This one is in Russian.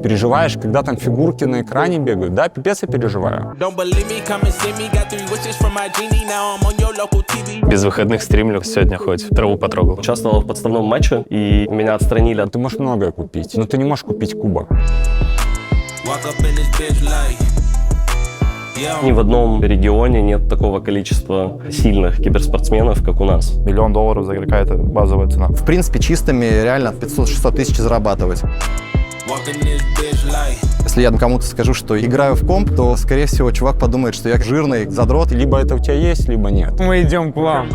Переживаешь, когда там фигурки на экране бегают? Да, пипец я переживаю. Без выходных стримлю, сегодня хоть траву потрогал. Участвовал в подставном матче, и меня отстранили. Ты можешь многое купить, но ты не можешь купить кубок. Ни в одном регионе нет такого количества сильных киберспортсменов, как у нас. $1 000 000 за игрока – это базовая цена. В принципе, чистыми реально 500-600 тысяч зарабатывать. Если я кому-то скажу, что играю в комп, то, скорее всего, чувак подумает, что я жирный задрот. Либо это у тебя есть, либо нет. Мы идем к вам.